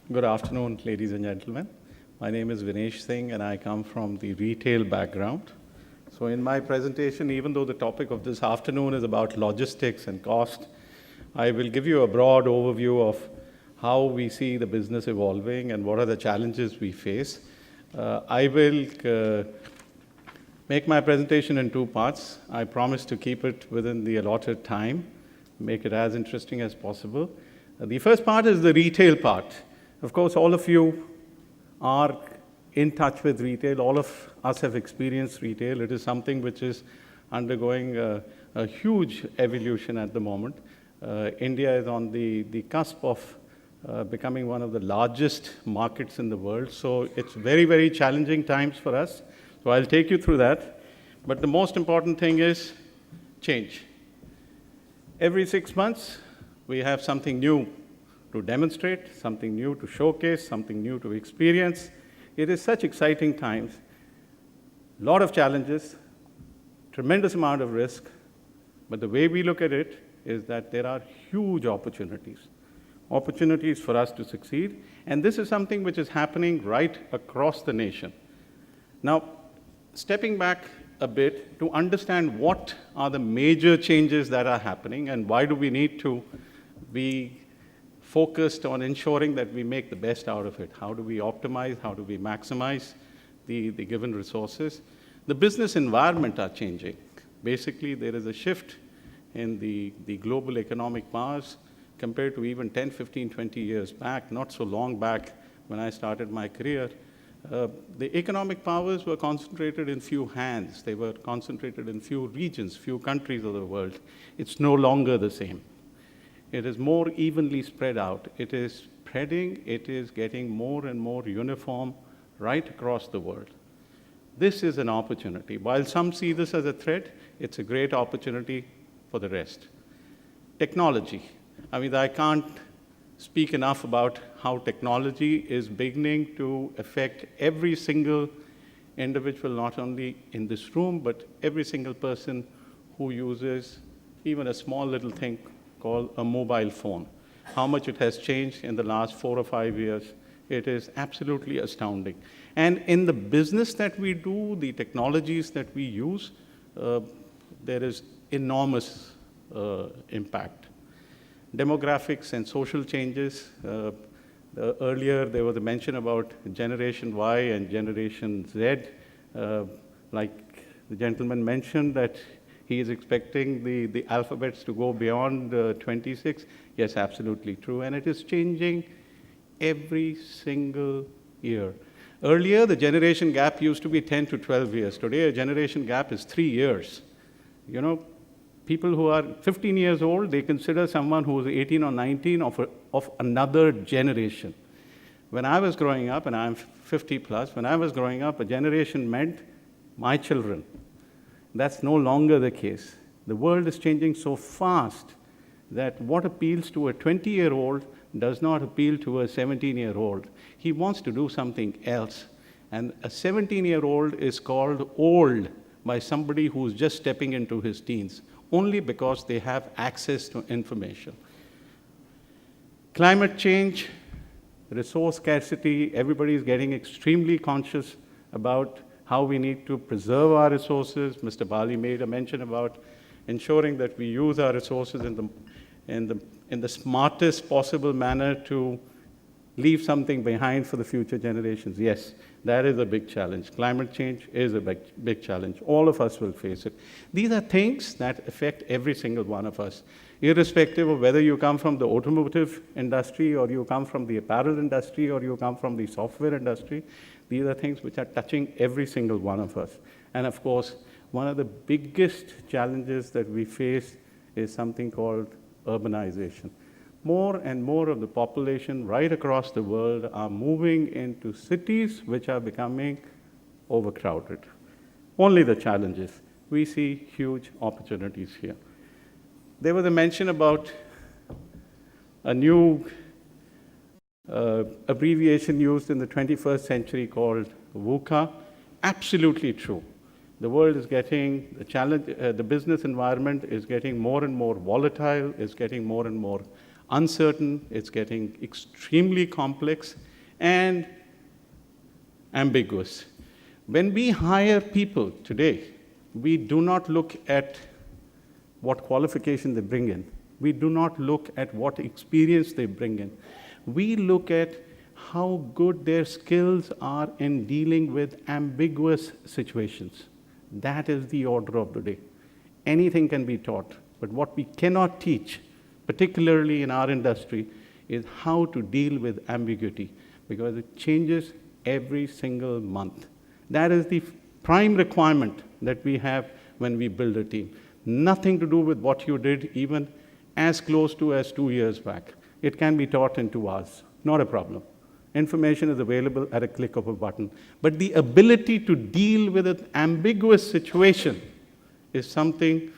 Good afternoon, ladies and gentlemen. My name is Vinesh Singh, and I come from the retail background. So in my presentation, even though the topic of this afternoon is about logistics and cost, I will give you a broad overview of how we see the business evolving and what are the challenges we face. I will make my presentation in two parts. I promise to keep it within the allotted time, make it as interesting as possible. The first part is the retail part. Of course, all of you are in touch with retail. All of us have experienced retail. It is something which is undergoing a huge evolution at the moment. India is on the cusp of becoming one of the largest markets in the world. So it's very, very challenging times for us. So I'll take you through that. But the most important thing is change. Every 6 months, we have something new to demonstrate, something new to showcase, something new to experience. It is such exciting times. A lot of challenges, tremendous amount of risk. But the way we look at it is that there are huge opportunities for us to succeed. And this is something which is happening right across the nation. Now, stepping back a bit to understand what are the major changes that are happening and why do we need to be focused on ensuring that we make the best out of it. How do we optimize? How do we maximize the given resources? The business environment are changing. Basically, there is a shift in the global economic powers compared to even 10, 15, 20 years back, not so long back when I started my career. The economic powers were concentrated in few hands. They were concentrated in few regions, few countries of the world. It's no longer the same. It is more evenly spread out. It is spreading, it is getting more and more uniform right across the world. This is an opportunity. While some see this as a threat, it's a great opportunity for the rest. Technology. I mean, I can't speak enough about how technology is beginning to affect every single individual, not only in this room, but every single person who uses even a small little thing called a mobile phone. How much it has changed in the last 4 or 5 years, it is absolutely astounding. And in the business that we do, the technologies that we use, there is enormous impact. Demographics and social changes. Earlier, there was a mention about Generation Y and Generation Z. Like the gentleman mentioned that he is expecting the alphabets to go beyond 26. Yes, absolutely true. And it is changing every single year. Earlier, the generation gap used to be 10 to 12 years. Today, a generation gap is 3 years. You know, people who are 15 years old, they consider someone who is 18 or 19 of another generation. When I was growing up, and I'm 50 plus, when I was growing up, a generation meant my children. That's no longer the case. The world is changing so fast that what appeals to a 20-year-old does not appeal to a 17-year-old. He wants to do something else. And a 17-year-old is called old by somebody who's just stepping into his teens, only because they have access to information. Climate change, resource scarcity, everybody is getting extremely conscious about how we need to preserve our resources. Mr. Bali made a mention about ensuring that we use our resources in the smartest possible manner to leave something behind for the future generations. Yes, that is a big challenge. Climate change is a big challenge. All of us will face it. These are things that affect every single one of us, irrespective of whether you come from the automotive industry or you come from the apparel industry or you come from the software industry. These are things which are touching every single one of us. And of course, one of the biggest challenges that we face is something called urbanization. More and more of the population right across the world are moving into cities which are becoming overcrowded. Only the challenges. We see huge opportunities here. There was a mention about a new abbreviation used in the 21st century called VUCA. Absolutely true. The world is getting, the business environment is getting more and more volatile, is getting more and more uncertain, it's getting extremely complex and ambiguous. When we hire people today, we do not look at what qualification they bring in. We do not look at what experience they bring in. We look at how good their skills are in dealing with ambiguous situations. That is the order of the day. Anything can be taught, but what we cannot teach, particularly in our industry, is how to deal with ambiguity, because it changes every single month. That is the prime requirement that we have when we build a team. Nothing to do with what you did even as close to as 2 years back. It can be taught in 2 hours, not a problem. Information is available at a click of a button. But the ability to deal with an ambiguous situation is something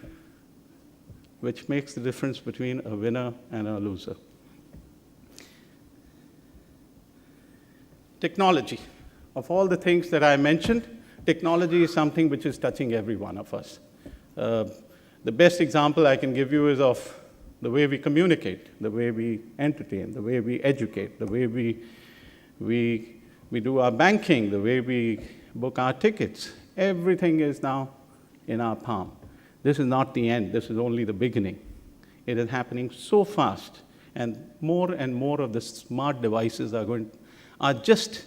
which makes the difference between a winner and a loser. Technology. Of all the things that I mentioned, technology is something which is touching every one of us. The best example I can give you is of the way we communicate, the way we entertain, the way we educate, the way we do our banking, the way we book our tickets. Everything is now in our palm. This is not the end. This is only the beginning. It is happening so fast, and more of the smart devices are just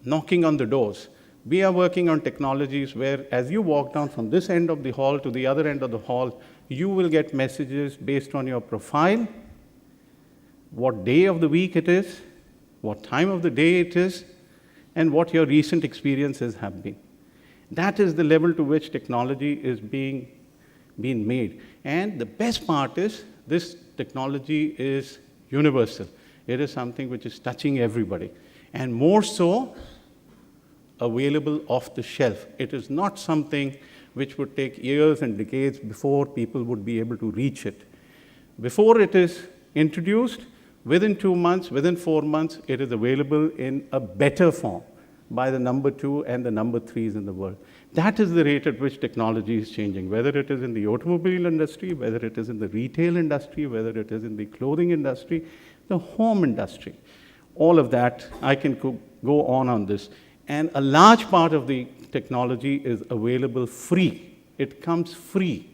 knocking on the doors. We are working on technologies where, as you walk down from this end of the hall to the other end of the hall, you will get messages based on your profile, what day of the week it is, what time of the day it is, and what your recent experiences have been. That is the level to which technology is being made. And the best part is, this technology is universal. It is something which is touching everybody. And more so, available off the shelf. It is not something which would take years and decades before people would be able to reach it. Before it is introduced, within 2 months, within 4 months, it is available in a better form by the number 2 and the number 3s in the world. That is the rate at which technology is changing, whether it is in the automobile industry, whether it is in the retail industry, whether it is in the clothing industry, the home industry. All of that, I can go on this. And a large part of the technology is available free. It comes free.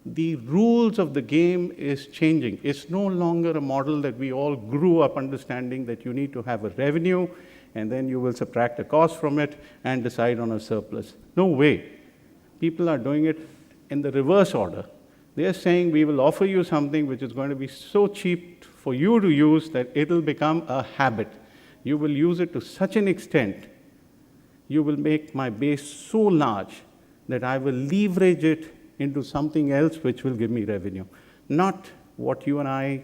The rules of the game is changing. It's no longer a model that we all grew up understanding, that you need to have a revenue and then you will subtract a cost from it and decide on a surplus. No way. People are doing it in the reverse order. They are saying, we will offer you something which is going to be so cheap for you to use that it'll become a habit. You will use it to such an extent, you will make my base so large that I will leverage it into something else which will give me revenue, not what you and I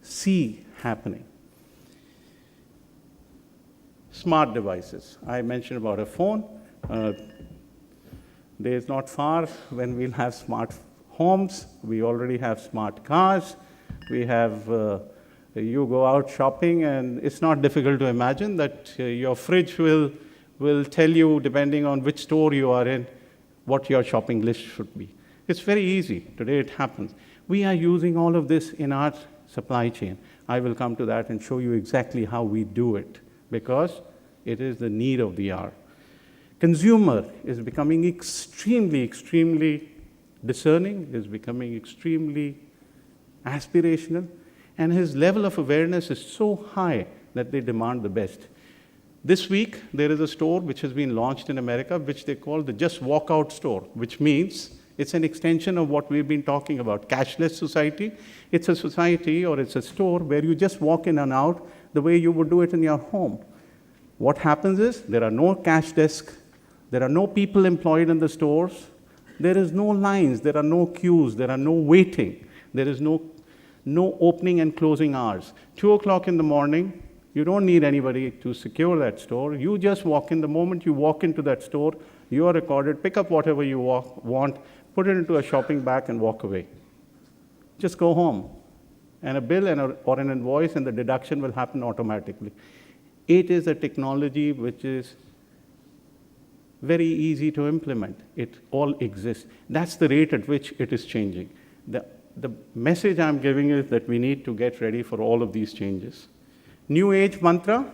see happening. Smart devices. I mentioned about a phone. Days not far when we'll have smart homes. We already have smart cars. We have, you go out shopping, and it's not difficult to imagine that your fridge will tell you, depending on which store you are in, what your shopping list should be. It's very easy. Today it happens. We are using all of this in our supply chain. I will come to that and show you exactly how we do it, because it is the need of the hour. Consumer is becoming extremely discerning, is becoming extremely aspirational, and his level of awareness is so high that they demand the best. This week, there is a store which has been launched in America, which they call the Just Walk Out store, which means it's an extension of what we've been talking about, cashless society. It's a society, or it's a store where you just walk in and out the way you would do it in your home. What happens is, there are no cash desks, there are no people employed in the stores, there is no lines, there are no queues, there are no waiting, there is no opening and closing hours. 2 o'clock in the morning, you don't need anybody to secure that store. You just walk in. The moment you walk into that store, you are recorded, pick up whatever you want, put it into a shopping bag and walk away. Just go home. And a bill or an invoice and the deduction will happen automatically. It is a technology which is very easy to implement. It all exists. That's the rate at which it is changing. The the message I'm giving is that we need to get ready for all of these changes. New age mantra,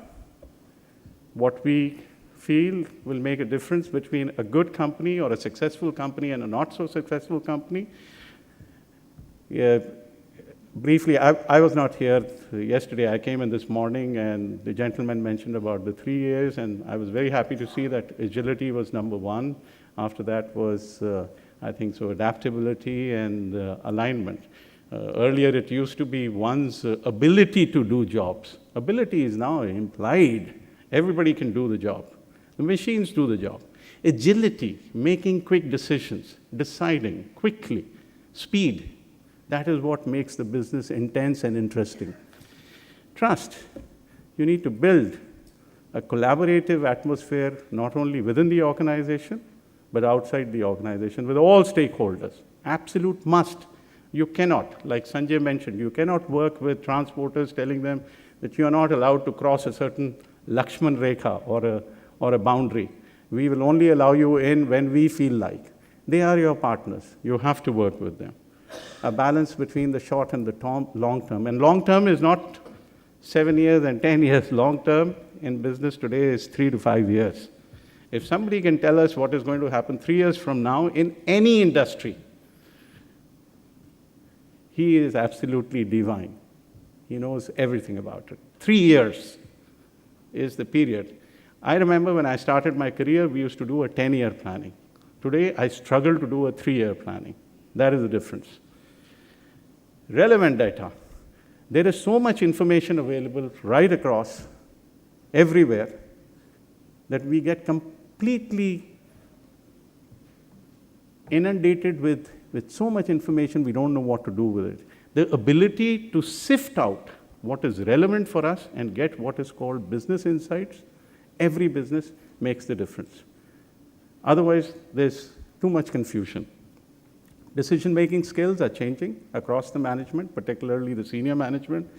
what we feel will make a difference between a good company or a successful company and a not so successful company. Yeah, briefly, I was not here yesterday. I came in this morning, and the gentleman mentioned about the 3 years, and I was very happy to see that agility was number one. After that was, I think, so adaptability and alignment. Earlier, it used to be one's ability to do jobs. Ability is now implied. Everybody can do the job. The machines do the job. Agility, making quick decisions, deciding quickly, speed. That is what makes the business intense and interesting. Trust. You need to build a collaborative atmosphere, not only within the organization, but outside the organization, with all stakeholders. Absolute must. You cannot, like Sanjay mentioned, you cannot work with transporters telling them that you are not allowed to cross a certain Lakshman Rekha or a boundary. We will only allow you in when we feel like. They are your partners. You have to work with them. A balance between the short and the long term. And long term is not 7 years and 10 years. Long term in business today is 3 to 5 years. If somebody can tell us what is going to happen 3 years from now in any industry, he is absolutely divine. He knows everything about it. 3 years is the period. I remember when I started my career, we used to do a 10-year planning. Today, I struggle to do a 3-year planning. That is the difference. Relevant data. There is so much information available right across, everywhere, that we get completely inundated with so much information, we don't know what to do with it. The ability to sift out what is relevant for us and get what is called business insights, every business makes the difference. Otherwise, there's too much confusion. Decision-making skills are changing across the management, particularly the senior management,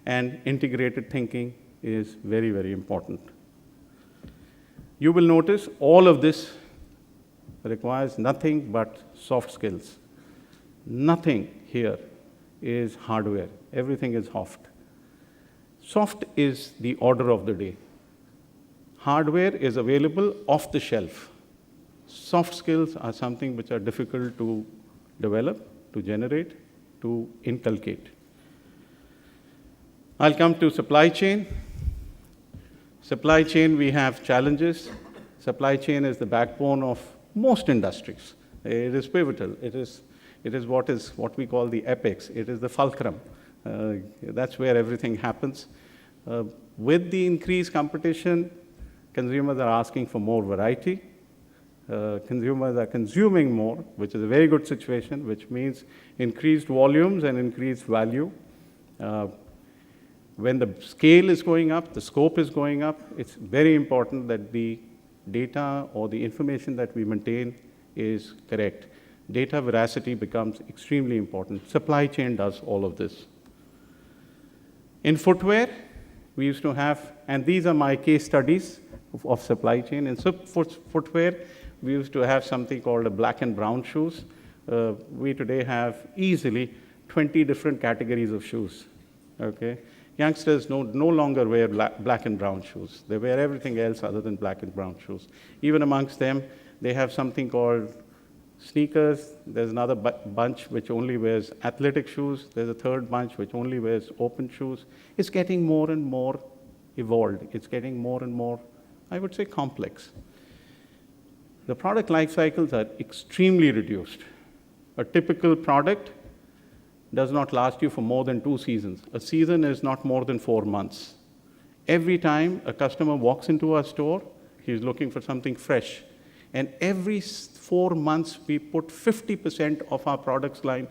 and integrated thinking is very, very important. You will notice all of this requires nothing but soft skills. Nothing here is hardware. Everything is soft. Soft is the order of the day. Hardware is available off the shelf. Soft skills are something which are difficult to develop, to generate, to inculcate. I'll come to supply chain. Supply chain, we have challenges. Supply chain is the backbone of most industries. It is pivotal. It is what we call the apex. It is the fulcrum. That's where everything happens. With the increased competition, consumers are asking for more variety. Consumers are consuming more, which is a very good situation, which means increased volumes and increased value. When the scale is going up, the scope is going up, it's very important that the data or the information that we maintain is correct. Data veracity becomes extremely important. Supply chain does all of this. In footwear, we used to have, and these are my case studies of supply chain. In footwear, we used to have something called a black and brown shoes. We today have easily 20 different categories of shoes. Okay? Youngsters no longer wear black and brown shoes. They wear everything else other than black and brown shoes. Even amongst them, they have something called sneakers. There's another bunch which only wears athletic shoes. There's a third bunch which only wears open shoes. It's getting more and more evolved. It's getting more and more, I would say, complex. The product life cycles are extremely reduced. A typical product does not last you for more than 2 seasons. A season is not more than 4 months. Every time a customer walks into our store, he's looking for something fresh. And every 4 months, we put 50% of our products line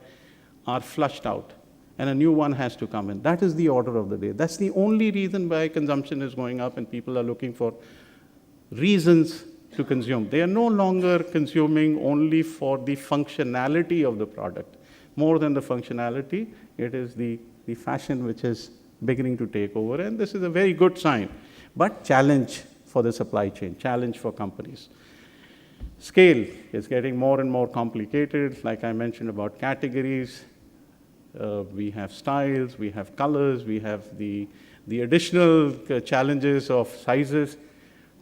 are flushed out, and a new one has to come in. That is the order of the day. That's the only reason why consumption is going up and people are looking for reasons to consume. They are no longer consuming only for the functionality of the product. More than the functionality, it is the fashion which is beginning to take over, and this is a very good sign. But challenge for the supply chain, challenge for companies. Scale is getting more and more complicated, like I mentioned about categories. we have styles, we have colors, we have the additional challenges of sizes.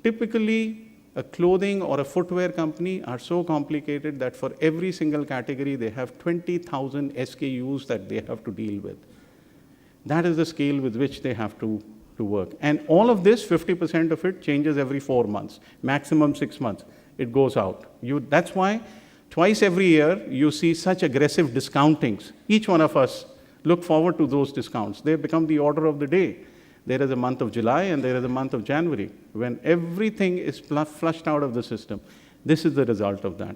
Typically, a clothing or a footwear company are so complicated that for every single category, they have 20,000 SKUs that they have to deal with. That is the scale with which they have to work. And all of this, 50% of it changes every 4 months, maximum 6 months. It goes out. That's why twice every year, you see such aggressive discountings. Each one of us look forward to those discounts. They become the order of the day. There is a month of July and there is a month of January when everything is flushed out of the system. This is the result of that.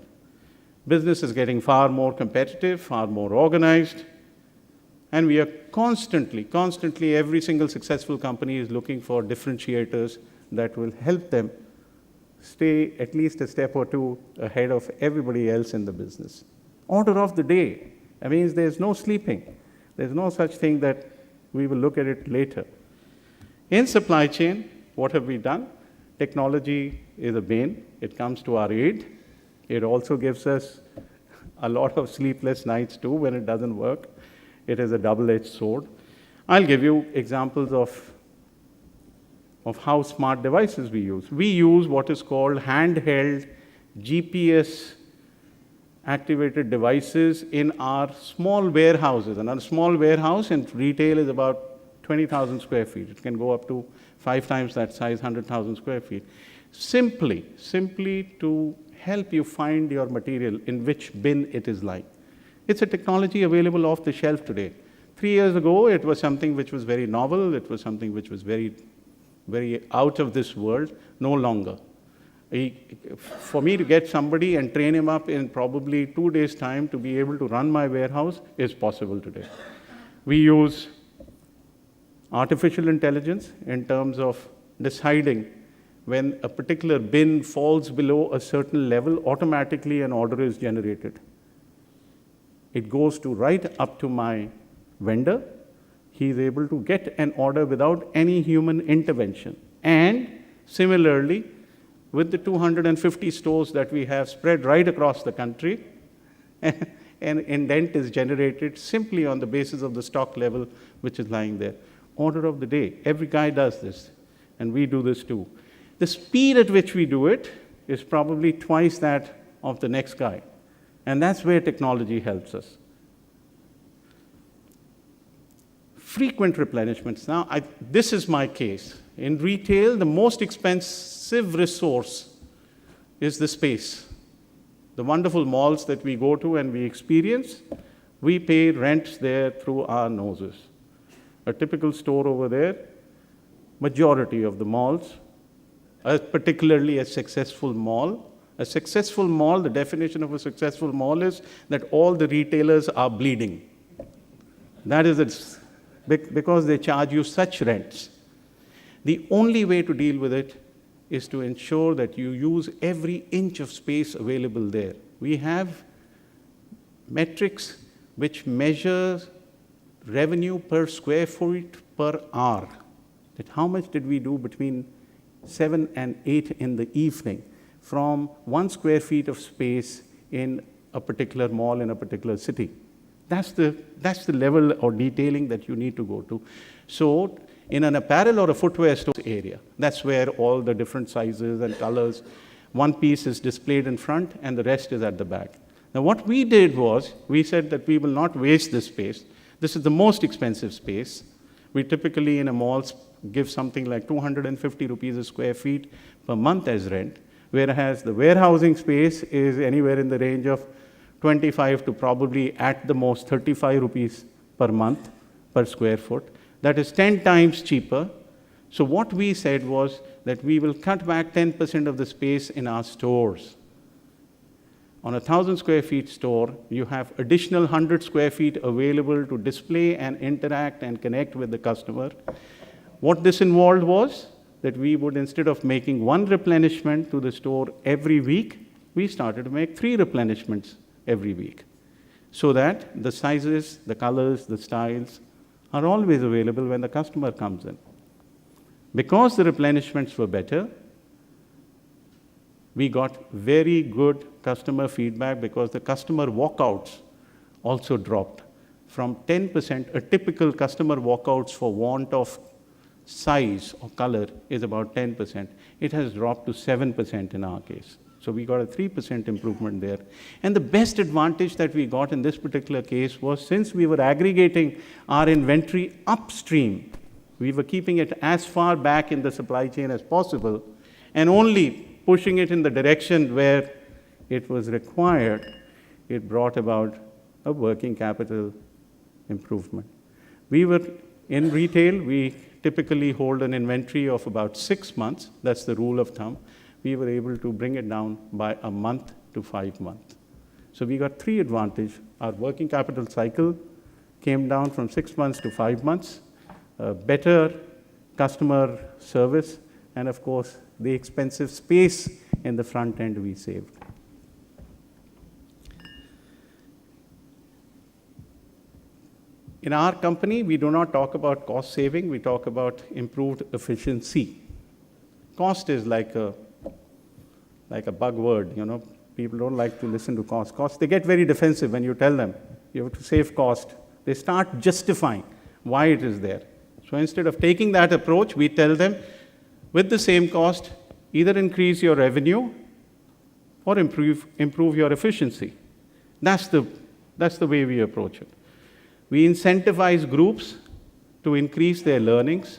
Business is getting far more competitive, far more organized, and we are constantly, every single successful company is looking for differentiators that will help them stay at least a step or two ahead of everybody else in the business. Order of the day. That means there's no sleeping. There's no such thing that we will look at it later. In supply chain, what have we done? Technology is a bane. It comes to our aid. It also gives us a lot of sleepless nights too when it doesn't work. It is a double-edged sword. I'll give you examples of how smart devices we use. We use what is called handheld GPS-activated devices in our small warehouses. And a small warehouse in retail is about 20,000 square feet. It can go up to 5 times that size, 100,000 square feet. Simply to help you find your material in which bin it is lying. It's a technology available off the shelf today. 3 years ago, it was something which was very novel. It was something which was very out of this world. No longer. For me to get somebody and train him up in probably 2 days' time to be able to run my warehouse is possible today. We use artificial intelligence in terms of deciding when a particular bin falls below a certain level, automatically an order is generated. It goes right up to my vendor. He is able to get an order without any human intervention. And similarly, with the 250 stores that we have spread right across the country, an indent is generated simply on the basis of the stock level which is lying there. Order of the day. Every guy does this, and we do this too. The speed at which we do it is probably twice that of the next guy. And that's where technology helps us. Frequent replenishments. Now, this is my case. In retail, the most expensive resource is the space. The wonderful malls that we go to and we experience, we pay rents there through our noses. A typical store over there, majority of the malls, particularly a successful mall. A successful mall, the definition of a successful mall is that all the retailers are bleeding. That is it, because they charge you such rents. The only way to deal with it is to ensure that you use every inch of space available there. We have metrics which measure revenue per square foot per hour. That how much did we do between 7 and 8 in the evening from 1 square feet of space in a particular mall in a particular city. That's the level of detailing that you need to go to. So in an apparel or a footwear store area, that's where all the different sizes and colors, one piece is displayed in front and the rest is at the back. Now what we did was, we said that we will not waste this space. This is the most expensive space. We typically in a mall give something like 250 rupees a square feet per month as rent, whereas the warehousing space is anywhere in the range of 25 to probably at the most 35 rupees per month per square foot. That is 10 times cheaper. So what we said was that we will cut back 10% of the space in our stores. On a 1,000 square feet store, you have additional 100 square feet available to display and interact and connect with the customer. What this involved was that we would, instead of making 1 replenishment to the store every week, we started to make 3 replenishments every week, so that the sizes, the colors, the styles are always available when the customer comes in. Because the replenishments were better, we got very good customer feedback because the customer walkouts also dropped from 10%, a typical customer walkouts for want of size or color is about 10%. It has dropped to 7% in our case. So we got a 3% improvement there. And the best advantage that we got in this particular case was, since we were aggregating our inventory upstream, we were keeping it as far back in the supply chain as possible and only pushing it in the direction where it was required. It brought about a working capital improvement. We were in retail, we typically hold an inventory of about 6 months. That's the rule of thumb. We were able to bring it down by a month to 5 months. So we got 3 advantages. Our working capital cycle came down from 6 months to 5 months, better customer service, and of course, the expensive space in the front end we saved. In our company, we do not talk about cost saving, we talk about improved efficiency. Cost is like a bugword, you know. People don't like to listen to cost. Cost, they get very defensive when you tell them you have to save cost. They start justifying why it is there. So instead of taking that approach, we tell them, with the same cost, either increase your revenue or improve your efficiency. That's the way we approach it. We incentivize groups to increase their learnings.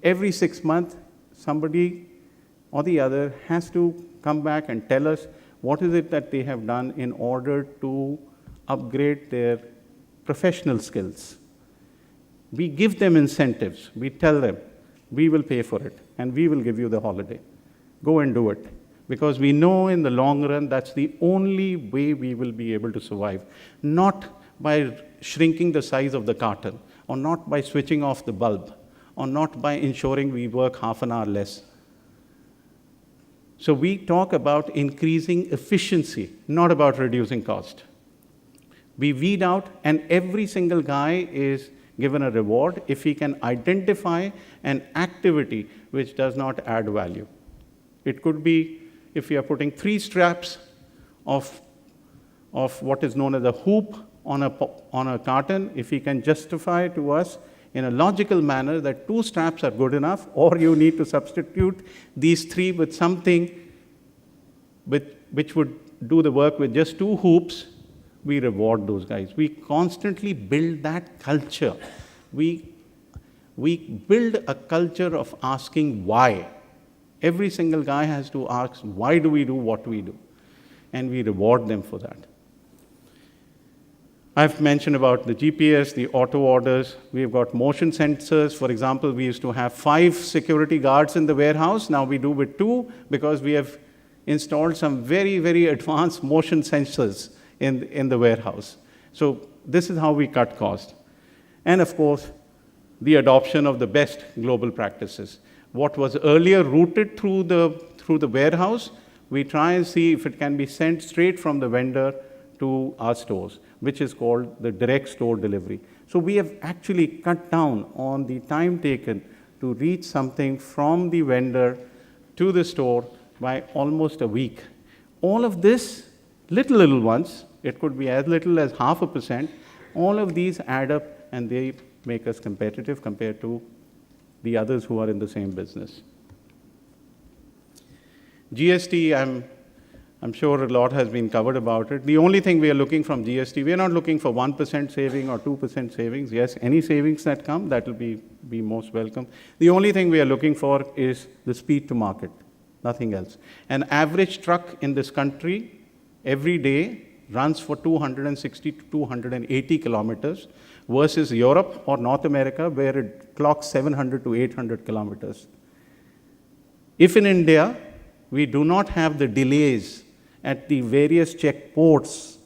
Every 6 months, somebody or the other has to come back and tell us what is it that they have done in order to upgrade their professional skills. We give them incentives. We tell them, we will pay for it, and we will give you the holiday. Go and do it. Because we know in the long run, that's the only way we will be able to survive. Not by shrinking the size of the carton, or not by switching off the bulb, or not by ensuring we work half an hour less. So we talk about increasing efficiency, not about reducing cost. We weed out, and every single guy is given a reward if he can identify an activity which does not add value. It could be if we are putting 3 straps of what is known as a hoop on a carton, if he can justify to us in a logical manner that 2 straps are good enough, or you need to substitute these 3 with something which would do the work with just 2 hoops, we reward those guys. We constantly build that culture. We build a culture of asking why. Every single guy has to ask, why do we do what we do? And we reward them for that. I've mentioned about the GPS, the auto orders. We've got motion sensors. For example, we used to have 5 security guards in the warehouse. Now we do with 2 because we have installed some very, very advanced motion sensors in the warehouse. So this is how we cut cost. And of course, the adoption of the best global practices. What was earlier routed through the warehouse, we try and see if it can be sent straight from the vendor to our stores, which is called the direct store delivery. So we have actually cut down on the time taken to reach something from the vendor to the store by almost a week. All of this, little ones, it could be as little as 0.5%, all of these add up and they make us competitive compared to the others who are in the same business. GST, I'm sure a lot has been covered about it. The only thing we are looking from GST, we are not looking for 1% saving or 2% savings. Yes, any savings that come, that will be most welcome. The only thing we are looking for is the speed to market, nothing else. An average truck in this country every day runs for 260 to 280 kilometers versus Europe or North America where it clocks 700 to 800 kilometers. If in India, we do not have the delays at the various checkports,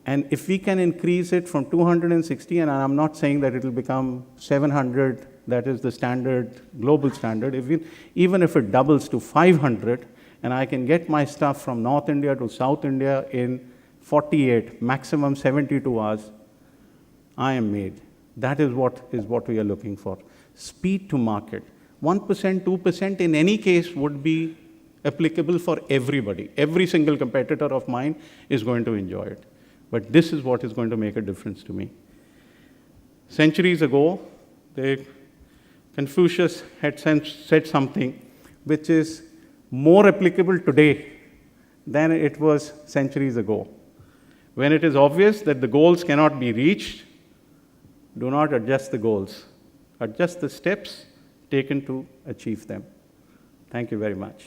and if we can increase it from 260, and I'm not saying that it will become 700, that is the standard, global standard, even if it doubles to 500, and I can get my stuff from North India to South India in 48, maximum 72 hours, I am made. That is what we are looking for. Speed to market. 1%, 2% in any case would be applicable for everybody. Every single competitor of mine is going to enjoy it. but this is what is going to make a difference to me. Centuries ago, Confucius had said something which is more applicable today than it was centuries ago. When it is obvious that the goals cannot be reached, do not adjust the goals. Adjust the steps taken to achieve them. Thank you very much.